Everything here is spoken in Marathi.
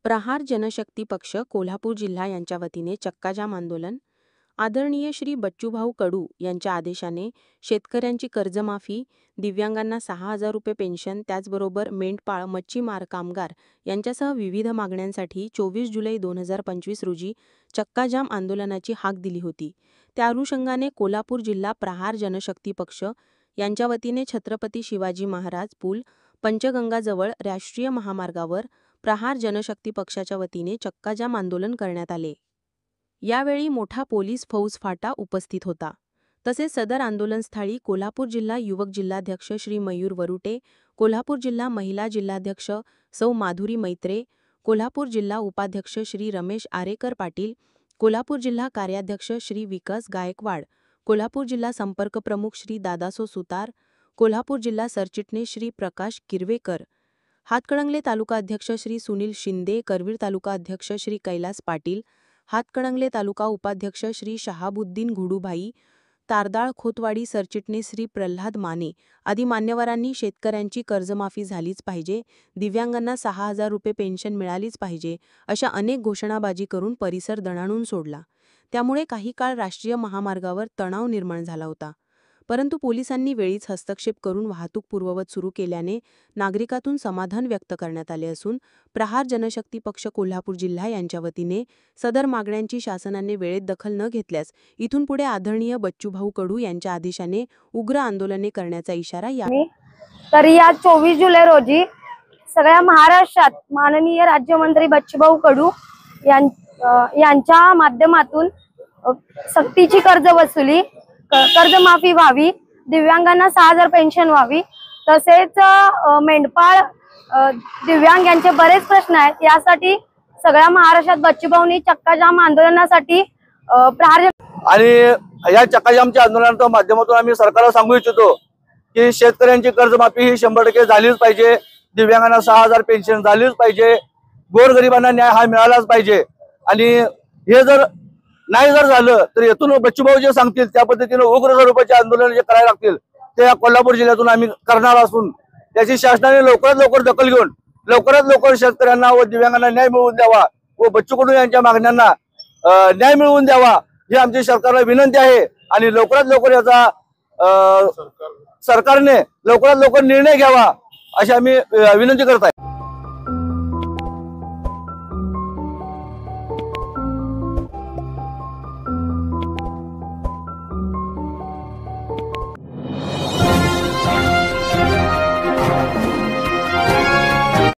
प्रहार जनशक्ती पक्ष कोल्हापूर जिल्हा यांच्या वतीने चक्काजाम आंदोलन। आदरणीय श्री बच्चूभाऊ कडू यांच्या आदेशाने शेतकऱ्यांची कर्जमाफी, दिव्यांगांना 6,000 रुपये पेन्शन, त्याचबरोबर मेंढपाळ, मच्छीमार, कामगार यांच्यासह विविध मागण्यांसाठी 24 जुलै 2025 रोजी चक्काजाम आंदोलनाची हाक दिली होती। त्या अनुषंगाने कोल्हापूर जिल्हा प्रहार जनशक्ती पक्ष यांच्या वतीने छत्रपती शिवाजी महाराज पूल, पंचगंगाजवळ राष्ट्रीय महामार्गावर प्रहार जनशक्ती पक्षाच्या वतीने चक्काजाम आंदोलन करण्यात आले। यावेळी मोठा पोलीस फौजफाटा उपस्थित होता। तसेच सदर आंदोलनस्थळी कोल्हापूर जिल्हा युवक जिल्हाध्यक्ष श्री मयूर वरुटे, कोल्हापूर जिल्हा महिला जिल्हाध्यक्ष सौ माधुरी मैत्रे, कोल्हापूर जिल्हा उपाध्यक्ष श्री रमेश आरेकर पाटील, कोल्हापूर जिल्हा कार्याध्यक्ष श्री विकास गायकवाड, कोल्हापूर जिल्हा संपर्क प्रमुख श्री दादासो सुतार, कोल्हापूर जिल्हा सरचिटणीस श्री प्रकाश किरवेकर, हातकणंगले तालुका अध्यक्ष श्री सुनील शिंदे, करवीर तालुका अध्यक्ष श्री कैलास पाटील, हातकणंगले तालुका उपाध्यक्ष श्री शहाबुद्दीन घुडूभाई, तारदाळ खोतवाडी सरचिटणीस श्री प्रल्हाद माने आदी मान्यवरांनी शेतकऱ्यांची कर्जमाफी झालीच पाहिजे, दिव्यांगांना 6,000 रुपये पेन्शन मिळालीच पाहिजे अशा अनेक घोषणाबाजी करून परिसर दणाणून सोडला। त्यामुळे काही काळ राष्ट्रीय महामार्गावर तणाव निर्माण झाला होता। परंतु पोलिसांनी वेळीच हस्तक्षेप करून वाहतूक पूर्ववत सुरू केल्याने नागरिकातून समाधान व्यक्त करण्यात आले असून प्रहार जनशक्ती पक्ष कोल्हापूर जिल्हा यांच्या वतीने सदर मागण्यांची शासनाने वेळेत दखल न घेतल्यास इथून पुढे आदरणीय बच्चूभाऊ कडू यांच्या आदेशाने उग्र आंदोलने करण्याचा इशारा तर या 24 जुलै रोजी सगळ्या महाराष्ट्रात माननीय राज्यमंत्री बच्चूभाऊ कडू यांच्या माध्यमातून सक्तीची कर्ज वसुली, कर्जमाफी व्हावी, दिव्यांगांना 6,000 पेन्शन व्हावी, तसेच मेंढपाळ, दिव्यांग यांचे बरेच प्रश्न आहेत। यासाठी सगळ्या महाराष्ट्रात बच्चूभाऊंनी चक्काजाम आंदोलनासाठी आणि या चक्काजामच्या आंदोलनाच्या माध्यमातून आम्ही सरकारला सांगू इच्छितो की शेतकऱ्यांची कर्जमाफी ही 100% झालीच पाहिजे, दिव्यांगांना 6,000 पेन्शन झालीच पाहिजे, गोरगरिबांना न्याय हा मिळालाच पाहिजे। आणि हे जर नाही झालं तर येथून बच्चूभाऊ जे सांगतील त्या पद्धतीने उग्र स्वरूपाचे आंदोलन जे करायला लागतील ते या कोल्हापूर जिल्ह्यातून आम्ही करणार असून त्याची शासनाने लवकरात लवकर दखल घेऊन लवकरात लवकर शेतकऱ्यांना व दिव्यांगांना न्याय मिळवून द्यावा व बच्चू कडू यांच्या मागण्यांना न्याय मिळवून द्यावा ही आमची सरकारला विनंती आहे। आणि लवकरात लवकर याचा सरकारने लवकरात लवकर निर्णय घ्यावा अशी आम्ही विनंती करत आहे।